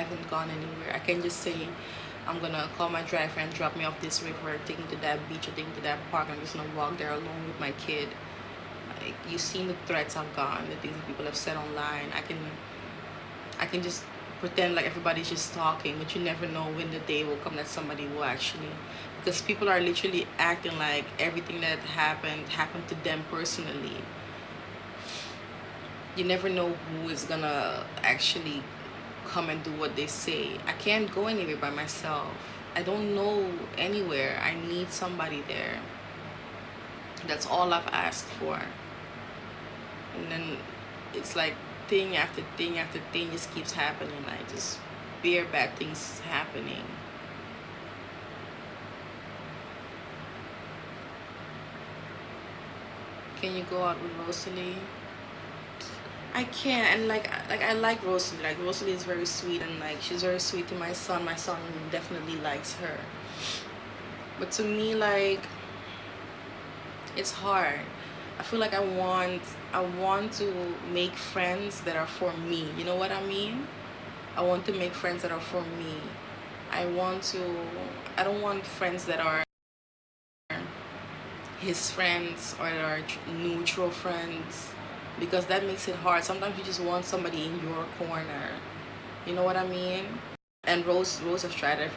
haven't gone anywhere. I can just say I'm gonna call my driver and drop me off this river, take me to that beach or take me to that park. I'm just gonna walk there alone with my kid. Like, you've seen the threats I've gotten, the things that people have said online. I can just pretend like everybody's just talking, but you never know when the day will come that somebody will actually, because people are literally acting like everything that happened to them personally. You never know who is gonna actually come and do what they say. I can't go anywhere by myself. I don't know anywhere. I need somebody there. That's all I've asked for. And then it's like thing after thing after thing just keeps happening. Like just bare bad things happening. Can you go out with Rosalie? I can't. And like I like Rosalie. Like Rosalie is very sweet, and like she's very sweet to my son. My son definitely likes her. But to me, like, it's hard. I feel like I want to make friends that are for me. You know what I mean? I want to make friends that are for me. I don't want friends that are his friends or that are neutral friends, because that makes it hard. Sometimes you just want somebody in your corner. You know what I mean? And Rose has tried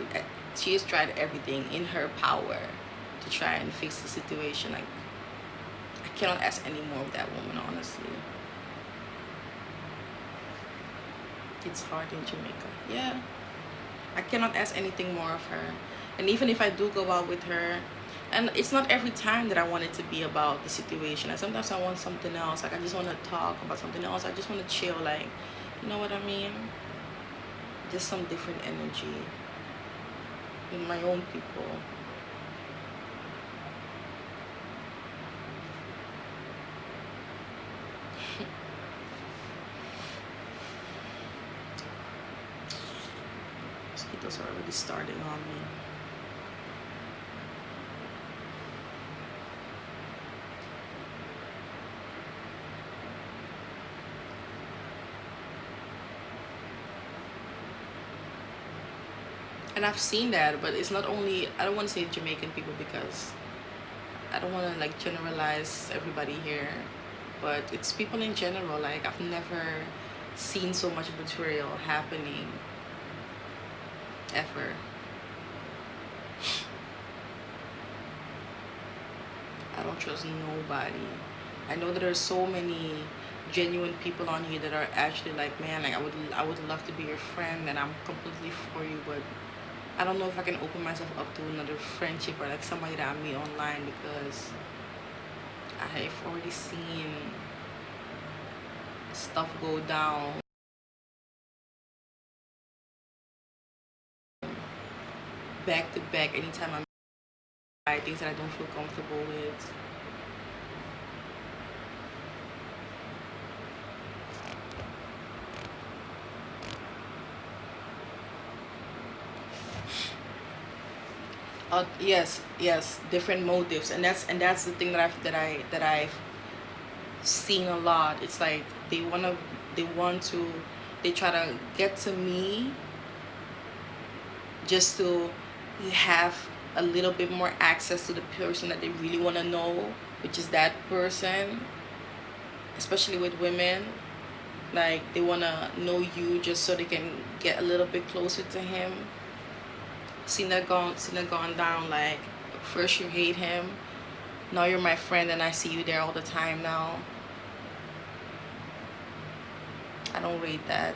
she has tried everything in her power to try and fix the situation. Like, I cannot ask any more of that woman, honestly. It's hard in Jamaica. Yeah. I cannot ask anything more of her. And even if I do go out with her, and it's not every time that I want it to be about the situation. And sometimes I want something else. Like, I just want to talk about something else. I just want to chill. Like, you know what I mean? Just some different energy with my own people. Mosquitoes are already starting on me. And I've seen that, but it's not only, I don't want to say Jamaican people because I don't want to like generalize everybody here, but it's people in general. Like, I've never seen so much betrayal happening ever. I don't trust nobody. I know that there's so many genuine people on here that are actually like, man, like I would love to be your friend and I'm completely for you, but I don't know if I can open myself up to another friendship or like somebody that I meet online, because I've already seen stuff go down back to back anytime I'm by things that I don't feel comfortable with. Yes, different motives, and that's the thing that I've seen a lot. It's like they try to get to me just to have a little bit more access to the person that they really want to know, which is that person. Especially with women, like they want to know you just so they can get a little bit closer to him. Seen that gone down. Like, first you hate him, now you're my friend and I see you there all the time now. I don't rate that.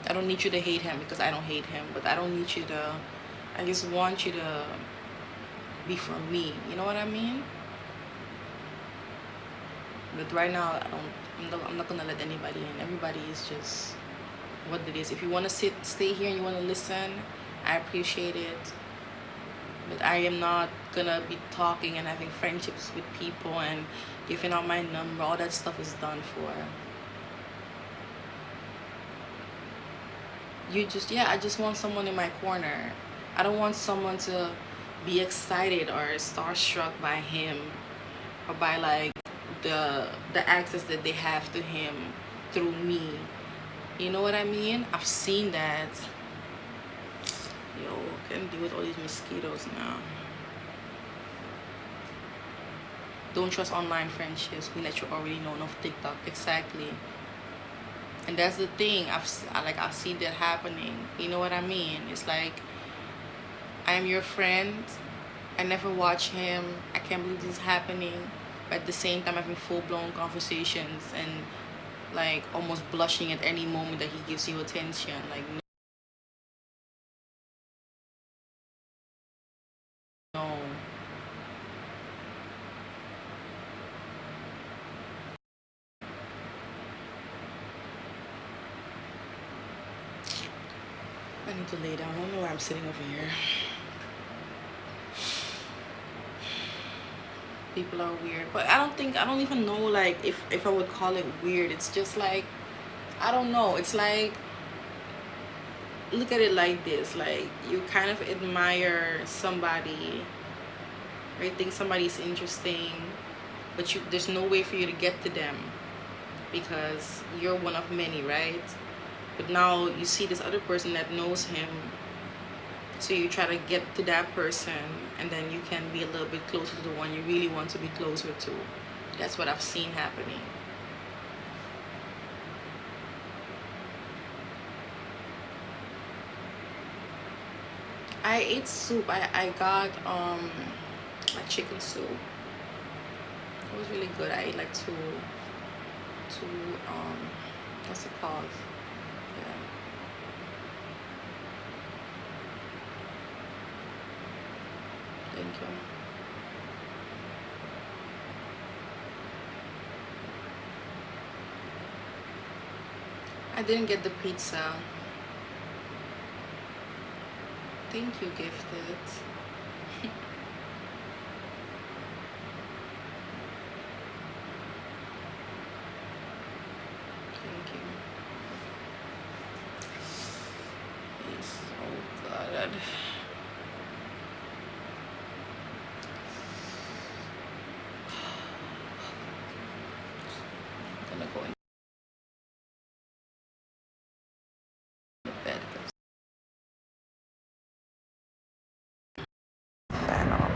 I don't need you to hate him because I don't hate him, but I don't need you to, I just want you to be for me. You know what I mean? But right now, I'm not gonna let anybody in. Everybody is just what it is. If you want to stay here and you want to listen, I appreciate it. But I am not gonna be talking and having friendships with people and giving out my number. All that stuff is done for. I just want someone in my corner. I don't want someone to be excited or starstruck by him or by, like, the access that they have to him through me. You know what I mean? I've seen that. Yo, can't deal with all these mosquitoes now. Don't trust online friendships. We let you already know enough TikTok. Exactly. And that's the thing. I see that happening. You know what I mean? It's like, I am your friend. I never watch him. I can't believe this is happening. But at the same time, having full-blown conversations and like almost blushing at any moment that he gives you attention. Like, no. I need to lay down. I don't know why I'm sitting over here. People are weird, but I don't even know like if I would call it weird. It's just like, I don't know. It's like, look at it like this, like you kind of admire somebody, right? Think somebody's interesting, but there's no way for you to get to them because you're one of many, right? But now you see this other person that knows him, so you try to get to that person, and then you can be a little bit closer to the one you really want to be closer to. That's what I've seen happening. I ate soup. I got a chicken soup. It was really good. I ate like two what's it called? Yeah. Thank you. I didn't get the pizza. Thank you, gifted. Thank you. Yes. Oh God. I'm gonna go in bed. Fan off.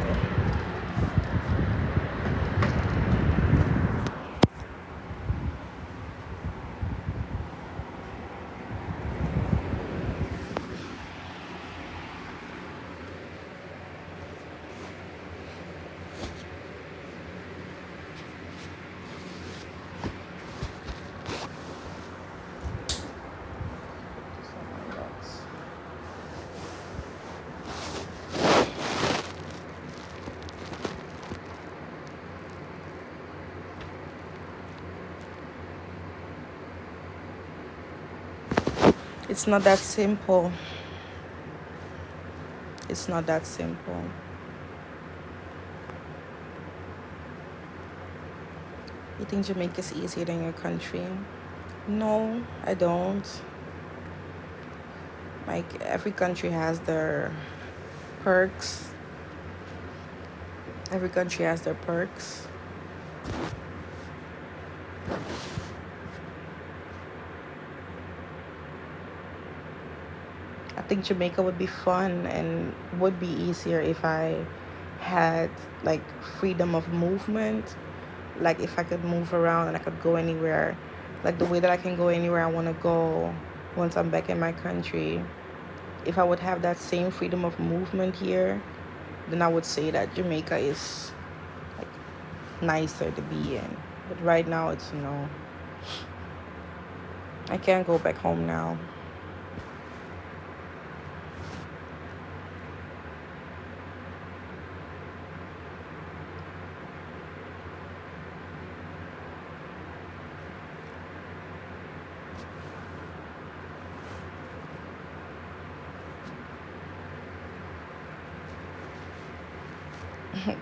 It's not that simple. It's not that simple. You think Jamaica is easier than your country? No, I don't. Like, every country has their perks. Every country has their perks. I think Jamaica would be fun and would be easier if I had like freedom of movement. Like if I could move around and I could go anywhere, like the way that I can go anywhere I want to go once I'm back in my country. If I would have that same freedom of movement here, then I would say that Jamaica is like nicer to be in. But right now it's no. I can't go back home now.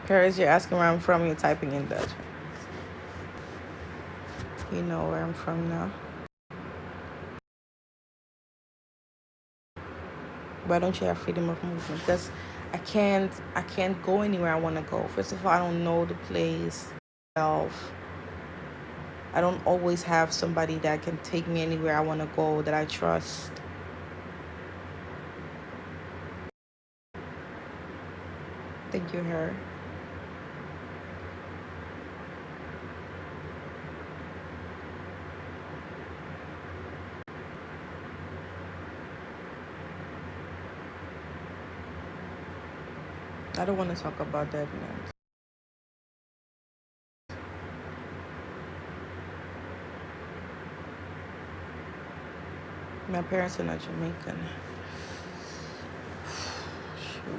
Paris, you're asking where I'm from, you're typing in Dutch. You know where I'm from now. Why don't you have freedom of movement? Because I can't go anywhere I want to go. First of all, I don't know the place itself. I don't always have somebody that can take me anywhere I want to go, that I trust. Thank you, her. I don't want to talk about that, man. My parents are not Jamaican. Shoot.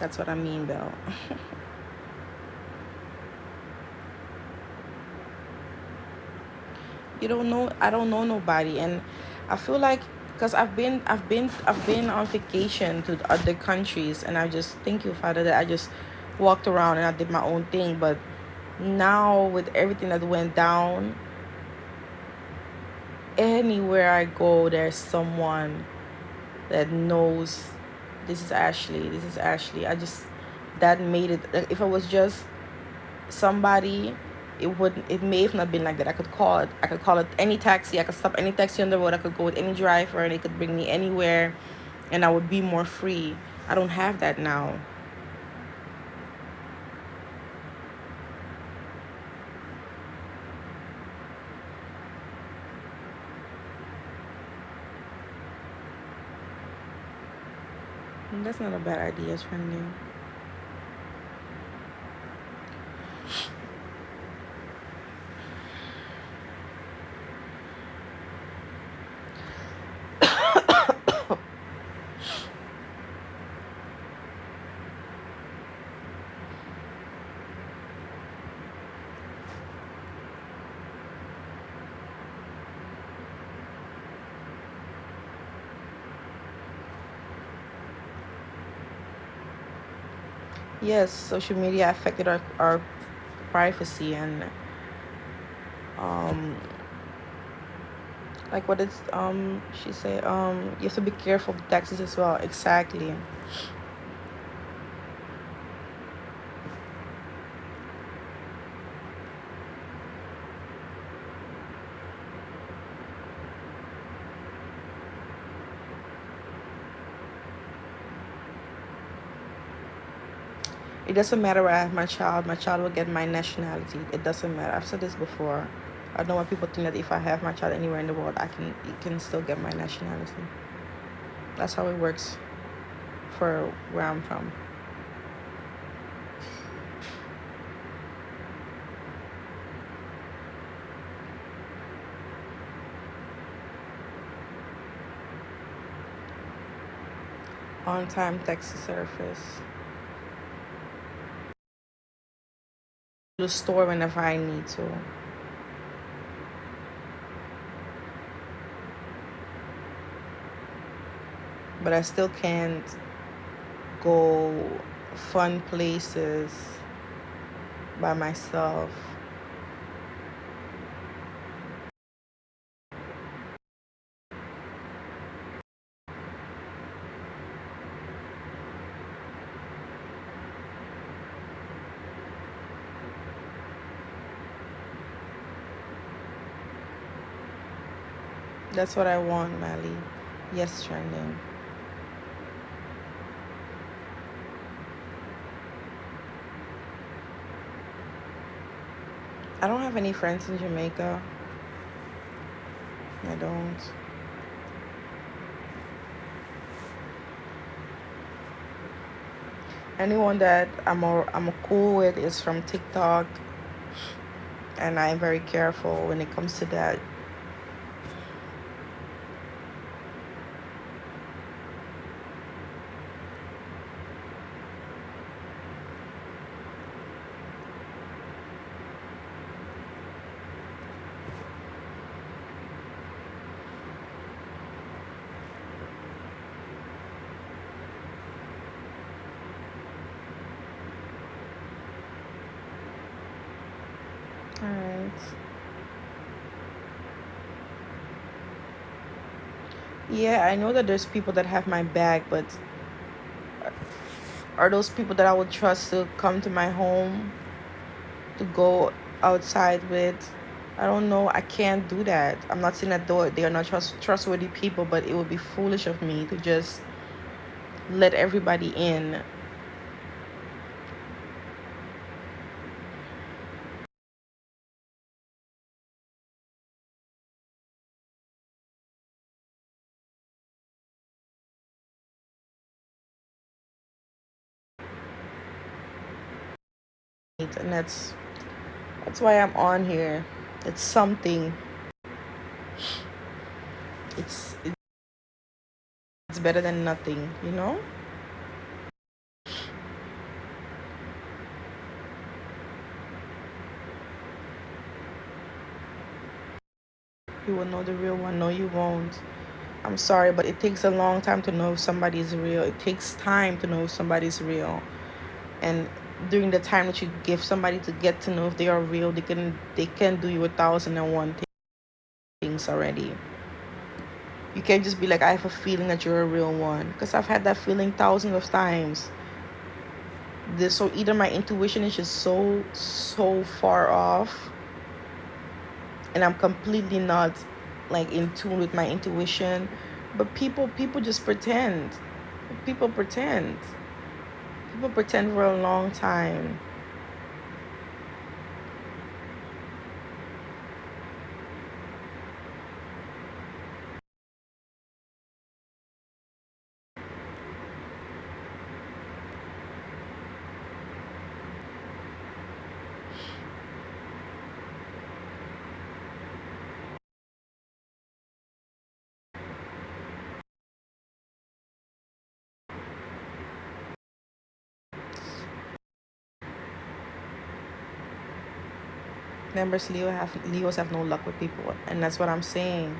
That's what I mean, Belle. You don't know. I don't know nobody, and I feel like because I've been on vacation to other countries, and I just thank you, Father, that I just walked around and I did my own thing. But now with everything that went down, anywhere I go, there's someone that knows this is Ashley. This is Ashley. I just that made it. If I was just somebody, it may have not been like that. I could call it any taxi. I could stop any taxi on the road. I could go with any driver and they could bring me anywhere and I would be more free. I don't have that now. And that's not a bad idea, Trendy. Yes, social media affected our privacy and um like what it's she said you have to be careful with taxes as well. Exactly. It doesn't matter where I have my child. My child will get my nationality. It doesn't matter. I've said this before. I don't want people to think that if I have my child anywhere in the world, it can still get my nationality. That's how it works for where I'm from. On time taxi service. To the store whenever I need to. But I still can't go fun places by myself. That's what I want, Mally. Yes, trending. I don't have any friends in Jamaica. I don't. Anyone that I'm cool with is from TikTok, and I'm very careful when it comes to that. All right. Yeah, I know that there's people that have my back, but are those people that I would trust to come to my home to go outside with? I don't know. I can't do that. I'm not saying that they are not trustworthy people, but it would be foolish of me to just let everybody in. And that's why I'm on here. It's something. It's better than nothing, you know? You will know the real one. No, you won't. I'm sorry, but it takes a long time to know if somebody's real. It takes time to know if somebody's real. And during the time that you give somebody to get to know if they are real, they can do you 1,001 things already. You can't just be like, I have a feeling that you're a real one, because I've had that feeling thousands of times. So either my intuition is just so far off, and I'm completely not like in tune with my intuition. But people just pretend. People pretend. People pretend for a long time. Members Leos have no luck with people, and that's what I'm saying.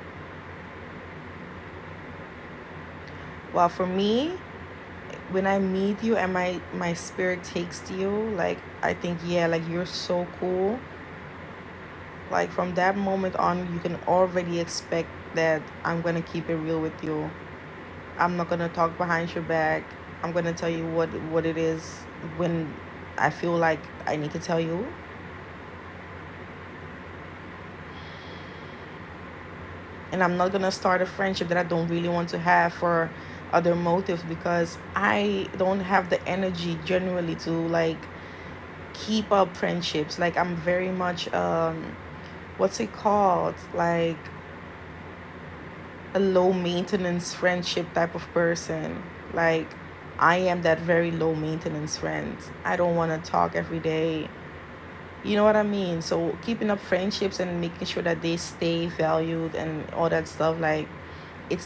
Well, for me, when I meet you and my spirit takes to you, like I think, yeah, like you're so cool. Like from that moment on, you can already expect that I'm gonna keep it real with you. I'm not gonna talk behind your back. I'm gonna tell you what it is when I feel like I need to tell you. And I'm not gonna start a friendship that I don't really want to have for other motives, because I don't have the energy generally to like keep up friendships. Like I'm very much what's it called? Like a low maintenance friendship type of person. Like I am that very low maintenance friend. I don't want to talk every day. You know what I mean? So keeping up friendships and making sure that they stay valued and all that stuff, like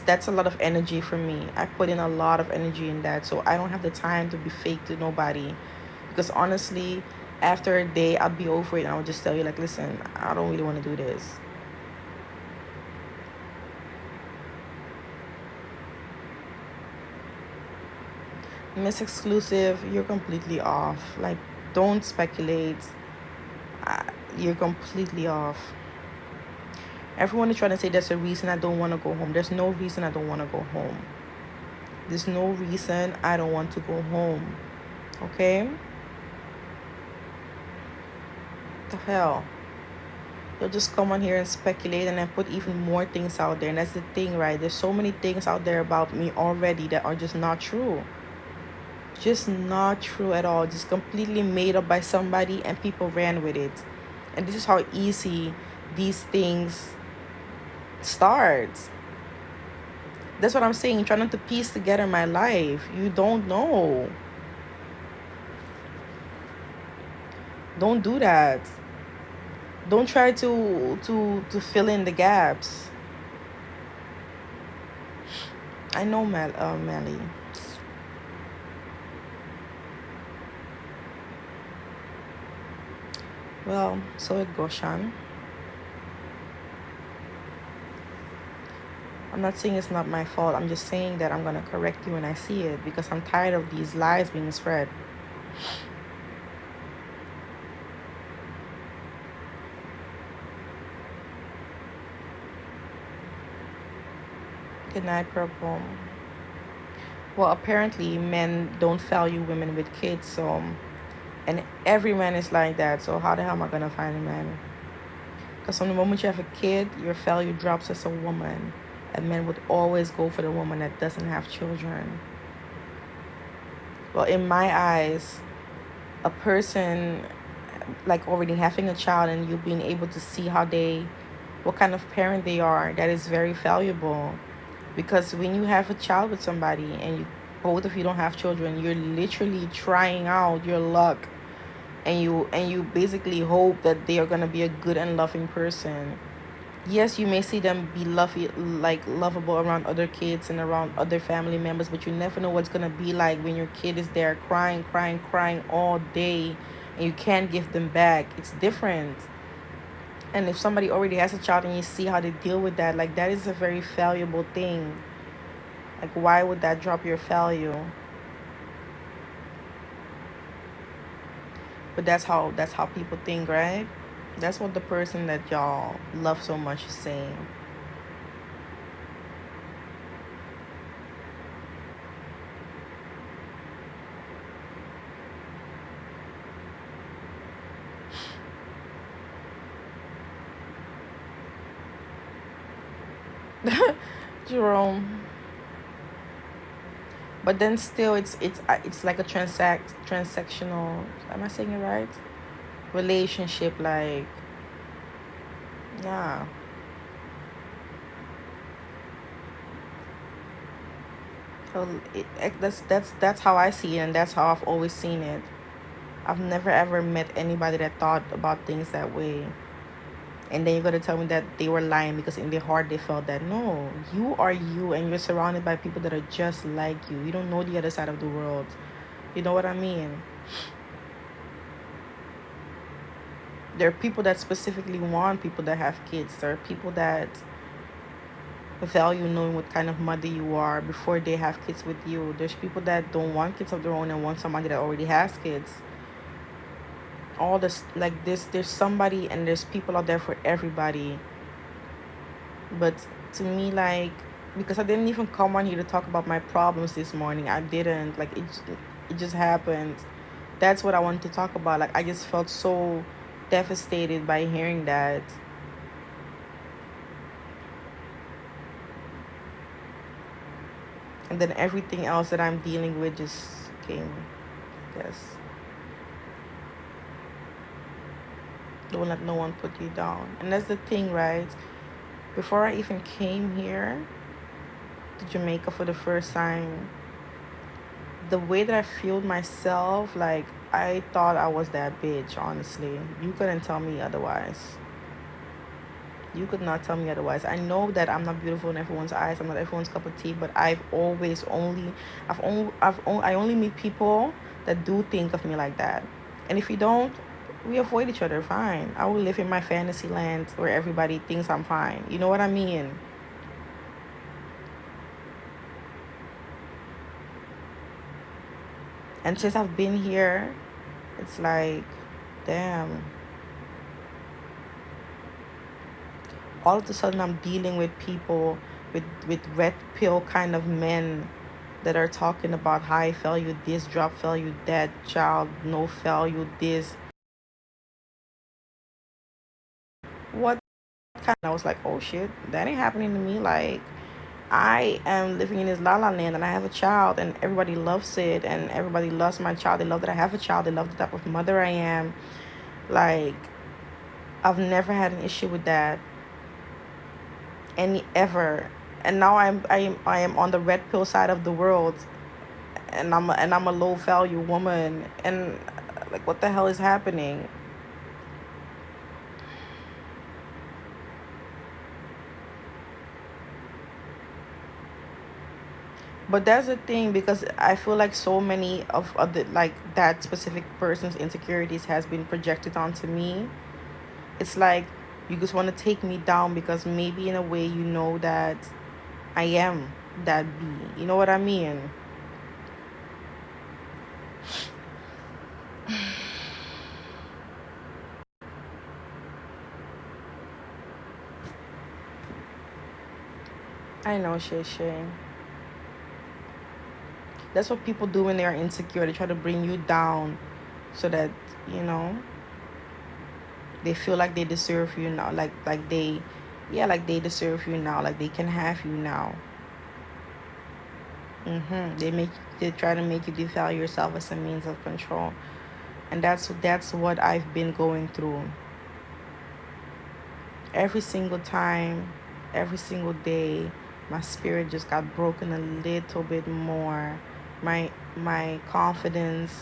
that's a lot of energy for me. I put in a lot of energy in that. So I don't have the time to be fake to nobody. Because honestly, after a day I'll be over it and I'll just tell you like, listen, I don't really want to do this. Miss Exclusive, you're completely off. Like, don't speculate. Uh, you're completely off. Everyone is trying to say there's a reason I don't want to go home. There's no reason I don't want to go home. There's no reason I don't want to go home. Okay? The hell? They'll just come on here and speculate and then put even more things out there. And that's the thing, right? There's so many things out there about me already that are just not true. Just not true at all. Just completely made up by somebody and people ran with it. And this is how easy these things start. That's what I'm saying. Try not to piece together my life. You don't know. Don't do that. Don't try to fill in the gaps. I know, Melly. Well, so it goes, Sean. I'm not saying it's not my fault. I'm just saying that I'm gonna correct you when I see it, because I'm tired of these lies being spread. Good night, Purple. Well, apparently men don't value women with kids, so and every man is like that. So how the hell am I gonna find a man? Because from the moment you have a kid, your value drops as a woman, and men would always go for the woman that doesn't have children. Well, in my eyes, a person like already having a child and you being able to see what kind of parent they are, that is very valuable. Because when you have a child with somebody and both of you don't have children, you're literally trying out your luck, and you basically hope that they are gonna be a good and loving person. Yes, you may see them be lovable around other kids and around other family members, but you never know what's gonna be like when your kid is there crying, crying, crying all day, and you can't give them back. It's different. And if somebody already has a child and you see how they deal with that, like that is a very valuable thing. Like, why would that drop your value? But that's how people think, right? That's what the person that y'all love so much is saying. Jerome. But then still, it's like a transactional. Am I saying it right? Relationship, like, yeah. So that's how I see it, and that's how I've always seen it. I've never ever met anybody that thought about things that way. And then you're gonna tell me that they were lying because in their heart they felt that. No, you are you, and you're surrounded by people that are just like you. You don't know the other side of the world. You know what I mean? There are people that specifically want people that have kids. There are people that value knowing what kind of mother you are before they have kids with you. There's people that don't want kids of their own and want somebody that already has kids. All this, like this, there's somebody and there's people out there for everybody. But to me, like, because I didn't even come on here to talk about my problems this morning. I didn't. Like, it just happened. That's what I wanted to talk about. Like, I just felt so devastated by hearing that. And then everything else that I'm dealing with just came. Yes. Don't let no one put you down. And that's the thing, right? Before I even came here to Jamaica for the first time, the way that I feel myself, like, I thought I was that bitch, honestly. You couldn't tell me otherwise. You could not tell me otherwise. I know that I'm not beautiful in everyone's eyes. I'm not everyone's cup of tea, but I only meet people that do think of me like that. And if you don't, we avoid each other, fine. I will live in my fantasy land where everybody thinks I'm fine. You know what I mean? And since I've been here, it's like, damn. All of a sudden, I'm dealing with people with red pill kind of men that are talking about high value this, drop value that, child, no value this. What kind? I was like, oh shit, that ain't happening to me. Like, I am living in this la la land and I have a child and everybody loves it and everybody loves my child. They love that I have a child. They love the type of mother I am. Like, I've never had an issue with that. Any ever. And now I am on the red pill side of the world, and I'm a low value woman, and like, what the hell is happening? But that's the thing, because I feel like so many of other, like, that specific person's insecurities has been projected onto me. It's like you just want to take me down because maybe in a way you know that I am that B. You know what I mean? I know, Shay Shay. That's what people do when they are insecure. They try to bring you down so that, you know, they feel like they deserve you now. Like they, yeah, like they deserve you now. Like they can have you now. They try to make you devalue yourself as a means of control. And that's what I've been going through. Every single time, every single day, my spirit just got broken a little bit more. My confidence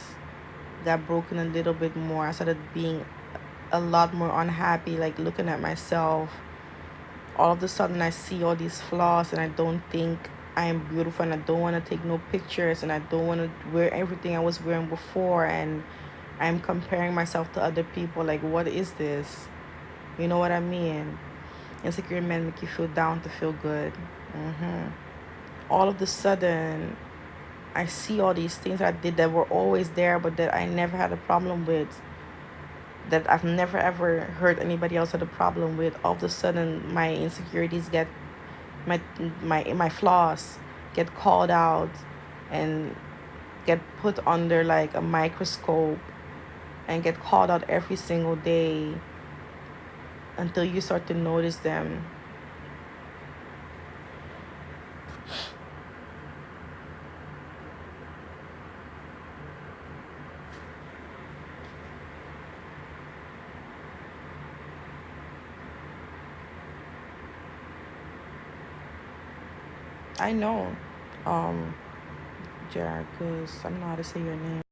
got broken a little bit more. I started being a lot more unhappy, like looking at myself. All of a sudden I see all these flaws and I don't think I am beautiful, and I don't want to take no pictures, and I don't want to wear everything I was wearing before, and I'm comparing myself to other people. Like, what is this? You know what I mean? Insecure men make you feel down to feel good. All of a sudden, I see all these things I did that were always there, but that I never had a problem with, that I've never ever heard anybody else had a problem with. All of a sudden, my insecurities get, my flaws get called out and get put under like a microscope and get called out every single day until you start to notice them. I know, um, Jared, because I don't know how to say your name.